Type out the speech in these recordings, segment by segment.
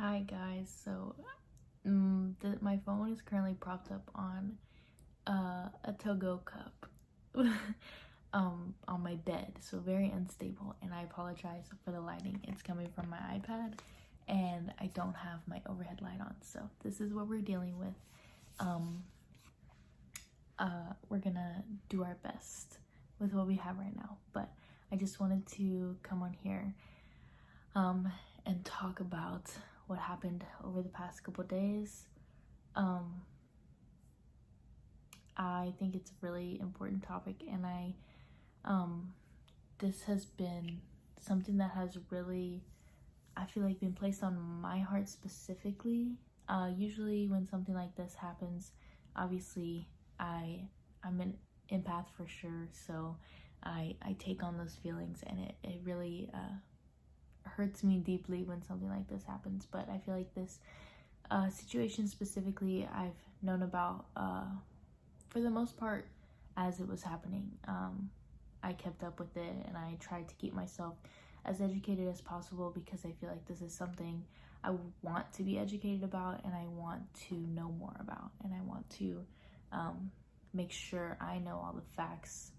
Hi guys, so my phone is currently propped up on a to-go cup on my bed, so very unstable, and I apologize for the lighting. It's coming from my iPad and I don't have my overhead light on, so this is what we're dealing with. We're gonna do our best with what we have right now, but I just wanted to come on here and talk about what happened over the past couple days. I think it's a really important topic, and this has been something that has really, I feel like, been placed on my heart specifically. Usually when something like this happens, obviously I'm an empath for sure, so I take on those feelings, and it really hurts me deeply when something like this happens. But I feel like this situation specifically I've known about for the most part as it was happening. I kept up with it, and I tried to keep myself as educated as possible, because I feel like this is something I want to be educated about, and I want to know more about, and I want to make sure I know all the facts,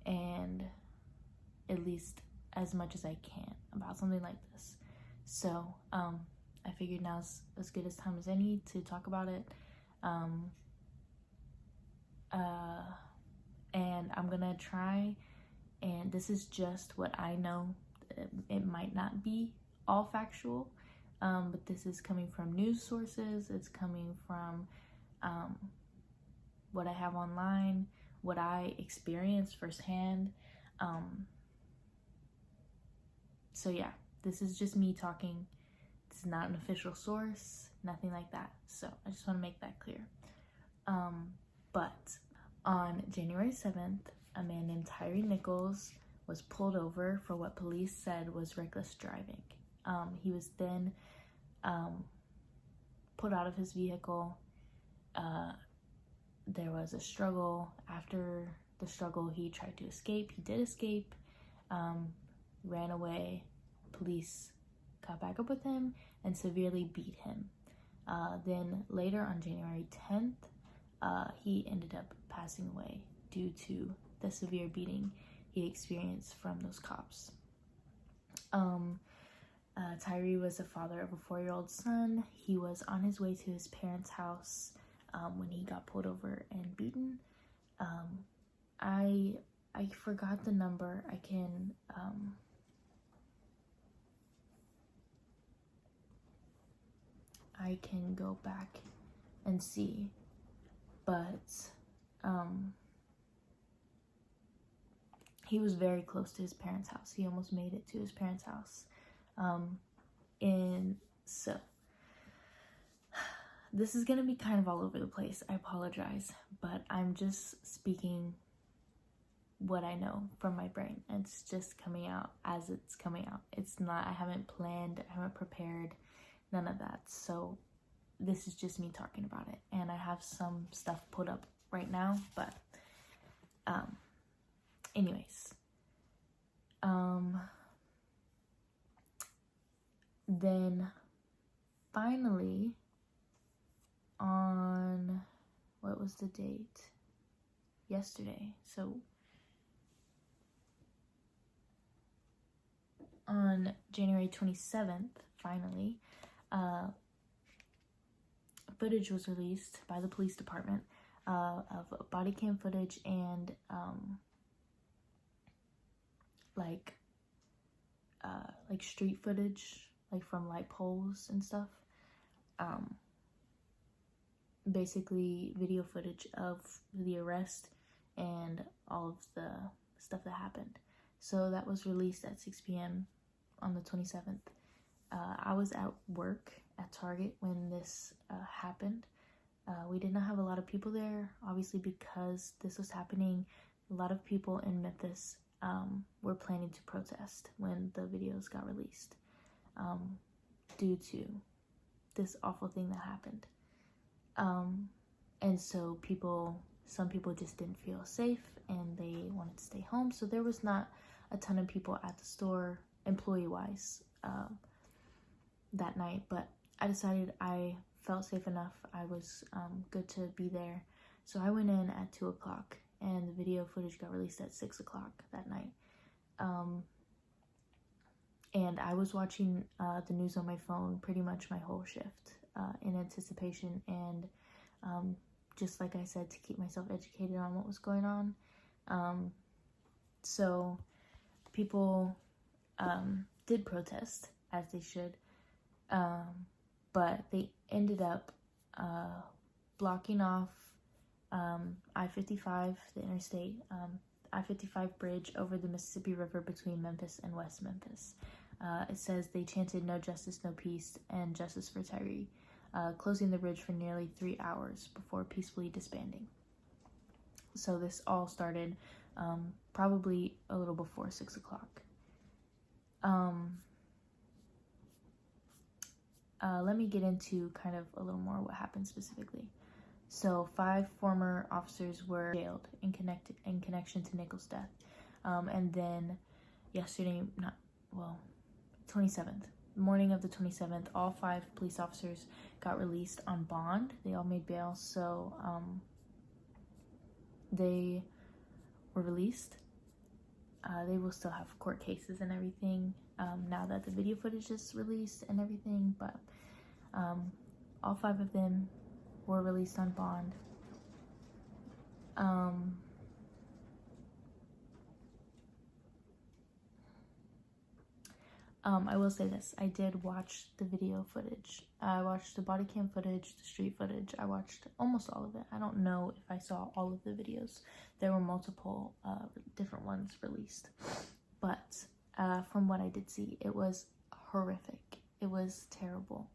and at least as much as I can about something like this. So I figured now's as good as time as any to talk about it. And I'm gonna try, and this is just what I know. It might not be all factual, but this is coming from news sources. It's coming from what I have online, what I experienced firsthand. So yeah, this is just me talking. This is not an official source, nothing like that. So I just want to make that clear. But on January 7th, a man named Tyre Nichols was pulled over for what police said was reckless driving. He was then put out of his vehicle. There was a struggle. After the struggle, he tried to escape. He did escape, ran away. Police got back up with him and severely beat him. Then later on January 10th, he ended up passing away due to the severe beating he experienced from those cops. Tyre was the father of a 4-year-old son. He was on his way to his parents' house when he got pulled over and beaten. I forgot the number. I can go back and see, but he was very close to his parents' house. He almost made it to his parents' house. And so this is gonna be kind of all over the place. I apologize, but I'm just speaking what I know from my brain. It's just coming out as it's coming out. It's not, I haven't planned, I haven't prepared, none of that. So this is just me talking about it, and I have some stuff put up right now, but anyways, then finally on, what was the date? Yesterday. So on January 27th, finally, footage was released by the police department of body cam footage and like street footage, like from light poles and stuff. Basically video footage of the arrest and all of the stuff that happened. So that was released at 6 p.m. on the 27th. I was at work at Target when this happened. We did not have a lot of people there, obviously, because this was happening. A lot of people in Memphis were planning to protest when the videos got released due to this awful thing that happened. And so some people just didn't feel safe and they wanted to stay home. So there was not a ton of people at the store, employee-wise, that night. But I decided I felt safe enough. I was good to be there. So I went in at 2 o'clock, and the video footage got released at 6 o'clock that night. And I was watching the news on my phone pretty much my whole shift in anticipation and just like I said, to keep myself educated on what was going on. So people did protest, as they should, but they ended up blocking off I-55, the interstate, I-55 bridge over the Mississippi River between Memphis and West Memphis. It says they chanted "No justice, no peace," and "Justice for Tyre," closing the bridge for nearly 3 hours before peacefully disbanding. So this all started probably a little before 6 o'clock. Let me get into kind of a little more what happened specifically. So 5 former officers were jailed in connection to Nichols' death. And then yesterday, 27th, morning of the 27th, all 5 police officers got released on bond. They all made bail, so they were released. They will still have court cases and everything now that the video footage is released and everything, but all 5 of them were released on bond. I will say this, I did watch the video footage. I watched the body cam footage, the street footage. I watched almost all of it. I don't know if I saw all of the videos. There were multiple different ones released. But from what I did see, it was horrific. It was terrible.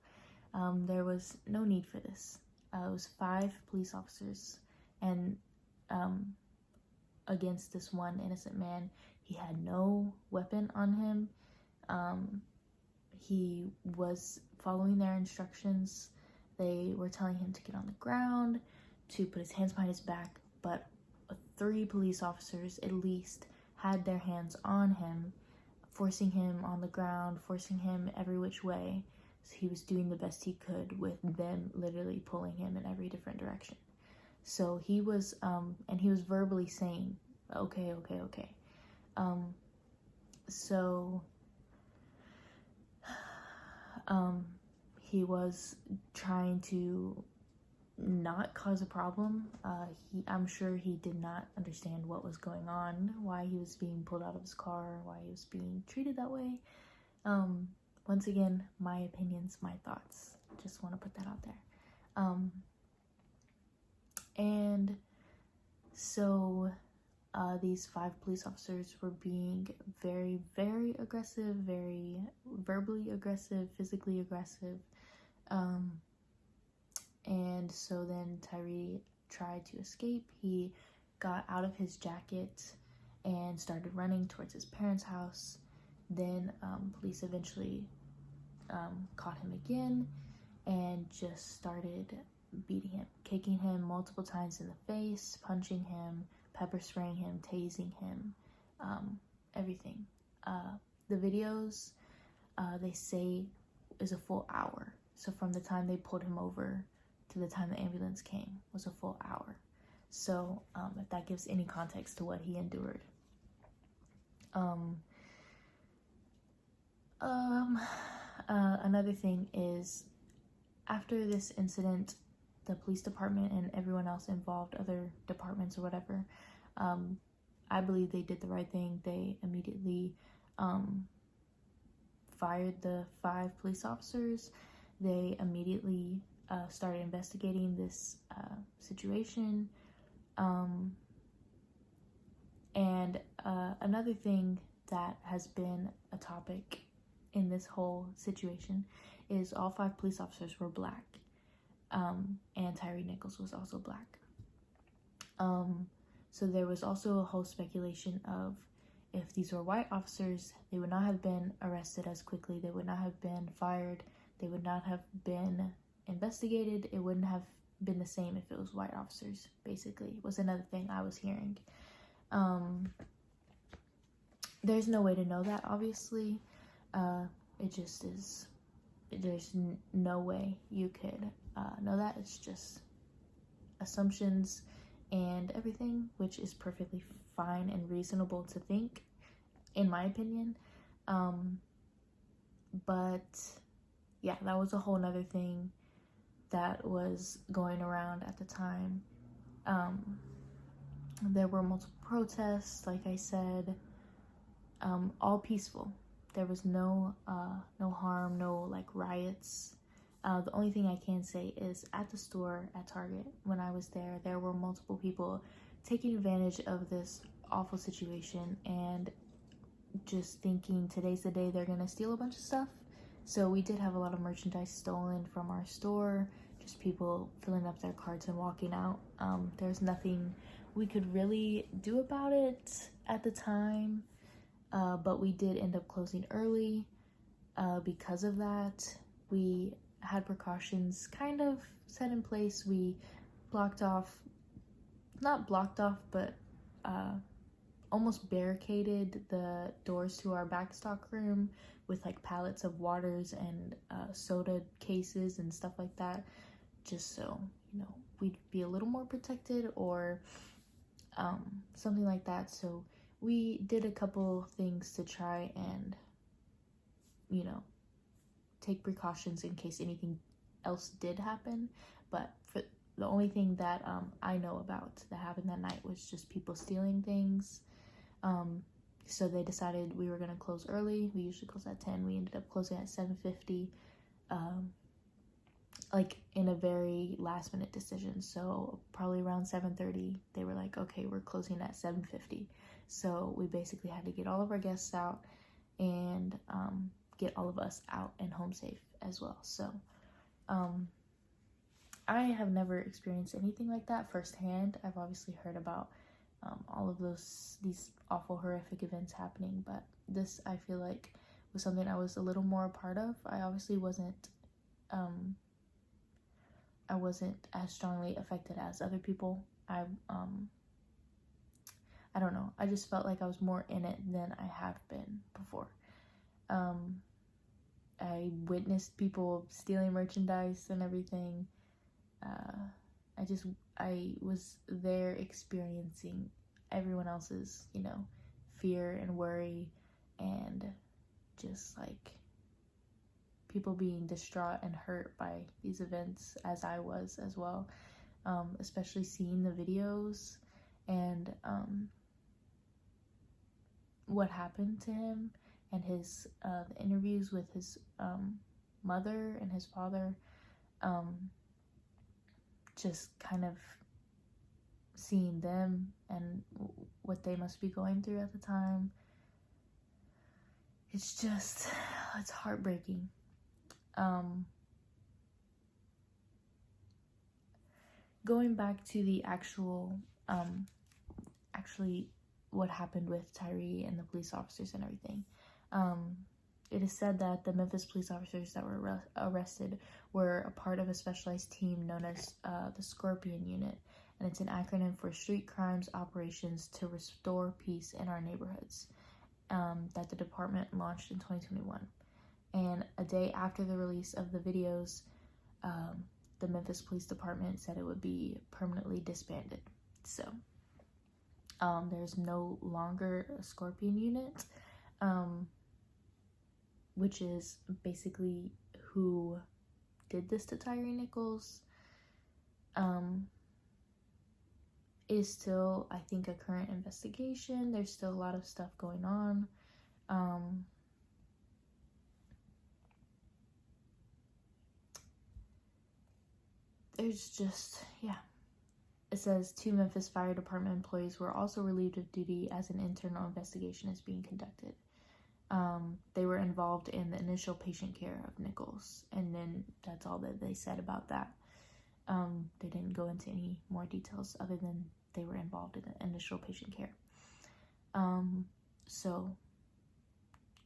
There was no need for this. It was 5 police officers and against this one innocent man. He had no weapon on him. He was following their instructions. They were telling him to get on the ground, to put his hands behind his back, but 3 police officers at least had their hands on him, forcing him on the ground, forcing him every which way. So he was doing the best he could with them literally pulling him in every different direction. So he was, and he was verbally saying, okay. He was trying to not cause a problem. I'm sure he did not understand what was going on, why he was being pulled out of his car, why he was being treated that way. Once again, my opinions, my thoughts. Just want to put that out there. And so these 5 police officers were being very, very aggressive, very verbally aggressive, physically aggressive. And so then Tyre tried to escape. He got out of his jacket and started running towards his parents' house. Then police eventually caught him again and just started beating him, kicking him multiple times in the face, punching him, pepper spraying him, tasing him, everything. The videos, they say, is a full hour. So from the time they pulled him over to the time the ambulance came was a full hour. So if that gives any context to what he endured. Another thing is, after this incident, the police department and everyone else involved, other departments or whatever, I believe they did the right thing. They immediately fired the 5 police officers. They immediately started investigating this situation. And another thing that has been a topic in this whole situation is all 5 police officers were black. And Tyre Nichols was also black. So there was also a whole speculation of, if these were white officers, they would not have been arrested as quickly, they would not have been fired, they would not have been investigated, it wouldn't have been the same if it was white officers, basically, was another thing I was hearing. There's no way to know that, obviously. It just is there's no way you could know that. It's just assumptions and everything, which is perfectly fine and reasonable to think, in my opinion. But yeah, that was a whole nother thing that was going around at the time. There were multiple protests, like I said, all peaceful. There was no harm, no like riots. The only thing I can say is at the store at Target, when I was there, there were multiple people taking advantage of this awful situation and just thinking today's the day they're gonna steal a bunch of stuff. So we did have a lot of merchandise stolen from our store, just people filling up their carts and walking out. There's nothing we could really do about it at the time, but we did end up closing early because of that. We had precautions kind of set in place. We not blocked off, but almost barricaded the doors to our backstock room with like pallets of waters and soda cases and stuff like that, just so, you know, we'd be a little more protected or something like that. So we did a couple things to try and, you know, take precautions in case anything else did happen. But for the only thing that I know about that happened that night was just people stealing things. So they decided we were going to close early. We usually close at 10. We ended up closing at 7:50, like in a very last minute decision. So probably around 7:30, they were like, okay, we're closing at 7:50. So we basically had to get all of our guests out and get all of us out and home safe as well. So I have never experienced anything like that firsthand. I've obviously heard about all of these awful, horrific events happening, but this, I feel like, was something I was a little more a part of. I obviously wasn't as strongly affected as other people. I don't know. I just felt like I was more in it than I have been before. I witnessed people stealing merchandise and everything. I was there experiencing everyone else's, you know, fear and worry and just like people being distraught and hurt by these events, as I was as well. Especially seeing the videos and what happened to him and his the interviews with his mother and his father. Just kind of seeing them and what they must be going through at the time. It's heartbreaking. Going back to the actually what happened with Tyre and the police officers and everything. It is said that the Memphis police officers that were arrested were a part of a specialized team known as the Scorpion Unit, and it's an acronym for Street Crimes Operations to Restore Peace in Our Neighborhoods, that the department launched in 2021. And a day after the release of the videos, the Memphis Police Department said it would be permanently disbanded. So there's no longer a Scorpion Unit, which is basically who did this to Tyre Nichols. Is still, I think, a current investigation. There's still a lot of stuff going on. There's just, yeah. It says 2 Memphis Fire Department employees were also relieved of duty as an internal investigation is being conducted. They were involved in the initial patient care of Nichols, and then that's all that they said about that. They didn't go into any more details other than they were involved in the initial patient care. So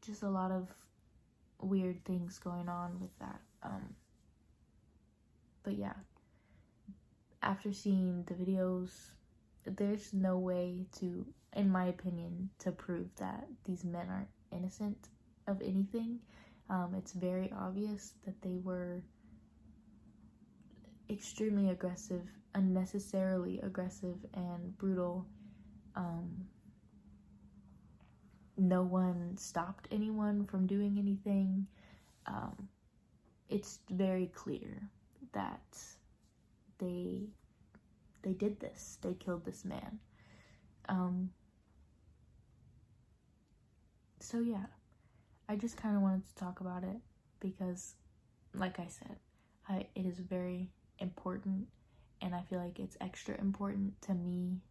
just a lot of weird things going on with that. But yeah, after seeing the videos, there's no way to, in my opinion, to prove that these men aren't innocent of anything. It's very obvious that they were extremely aggressive, unnecessarily aggressive and brutal. No one stopped anyone from doing anything. It's very clear that they did this. They killed this man. So yeah, I just kind of wanted to talk about it because, like I said, it is very important, and I feel like it's extra important to me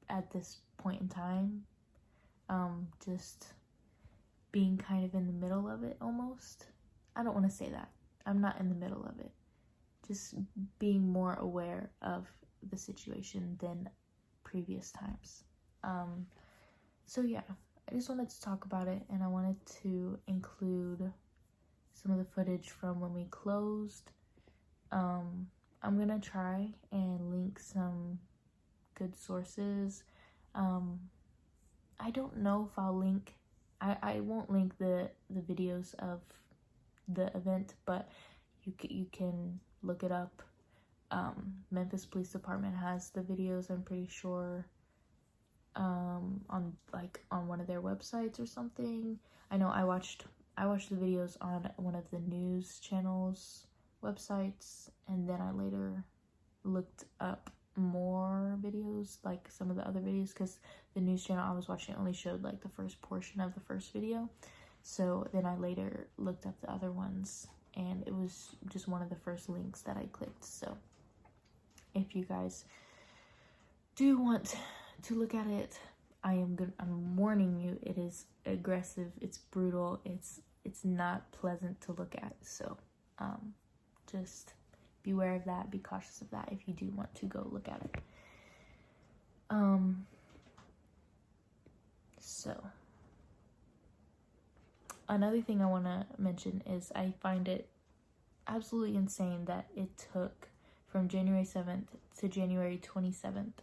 at this point in time. Just being kind of in the middle of it almost. I don't want to say that. I'm not in the middle of it. Just being more aware of the situation than previous times. So yeah, I just wanted to talk about it, and I wanted to include some of the footage from when we closed. I'm gonna try and link some good sources. I don't know if I'll link, I won't link the videos of the event, but you can look it up. Memphis Police Department has the videos, I'm pretty sure, on one of their websites or something. I know I watched the videos on one of the news channels websites, and then I later looked up more videos, like some of the other videos, because the news channel I was watching only showed like the first portion of the first video. So then I later looked up the other ones, and it was just one of the first links that I clicked. So if you guys do want to look at it, I'm warning you, it is aggressive, it's brutal, it's not pleasant to look at. So just beware of that, be cautious of that if you do want to go look at it. So another thing I want to mention is I find it absolutely insane that it took from January 7th to January 27th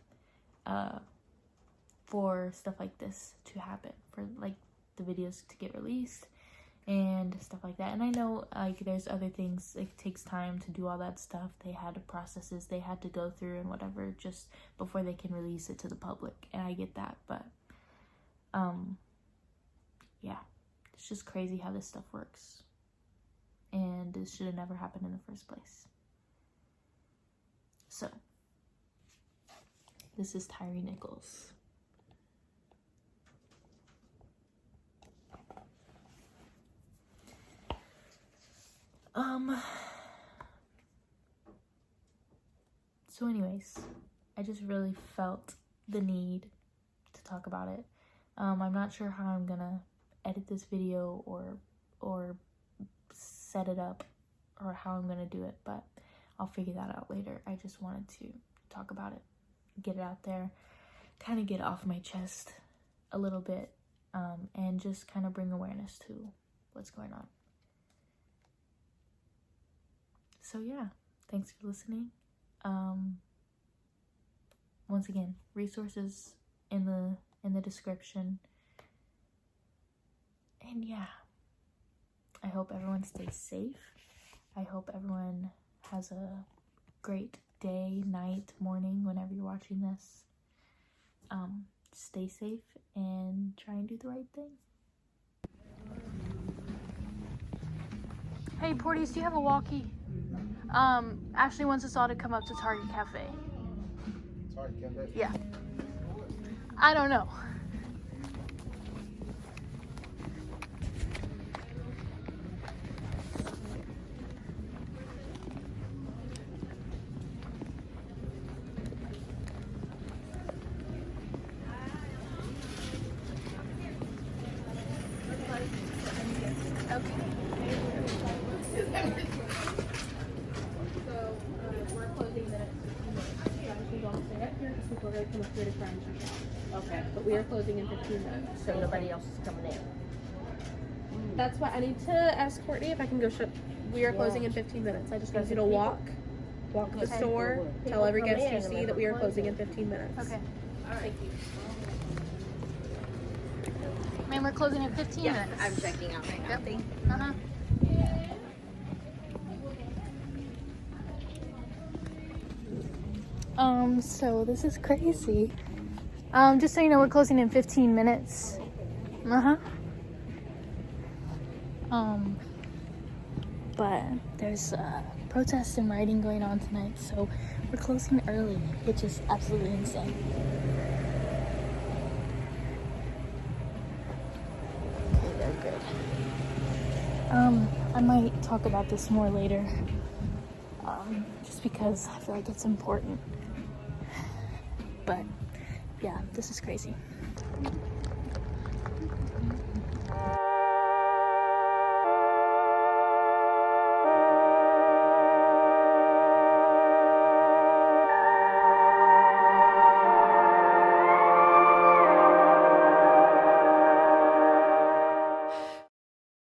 for stuff like this to happen, for like the videos to get released and stuff like that. And I know like there's other things, it takes time to do all that stuff. They had processes they had to go through and whatever just before they can release it to the public, and I get that, but yeah, it's just crazy how this stuff works, and this should have never happened in the first place. So this is Tyre Nichols. So anyways, I just really felt the need to talk about it. I'm not sure how I'm gonna edit this video or set it up or how I'm gonna do it, but I'll figure that out later. I just wanted to talk about it, get it out there, kind of get off my chest a little bit, and just kind of bring awareness to what's going on. So yeah, thanks for listening. Once again, resources in the description. And yeah, I hope everyone stays safe. I hope everyone has a great day, night, morning, whenever you're watching this. Stay safe and try and do the right thing. Hey, Porties, do you have a walkie? Ashley wants us all to come up to Target Cafe. Target Cafe? Yeah. I don't know. Okay, but we are closing in 15 minutes, so nobody else is coming in. That's why I need to ask Courtney if I can go shut. We are closing in 15 minutes. I just need you to walk the store, tell every guest you see that we are closing in 15 minutes. Okay. All right. Thank you. Man, we're closing in 15 minutes. I'm checking out right now. Yep. Thank Uh-huh. So this is crazy. Just so you know, we're closing in 15 minutes. But there's protests and rioting going on tonight, so we're closing early, which is absolutely insane. Okay, they're good. I might talk about this more later, just because I feel like it's important. But yeah, this is crazy.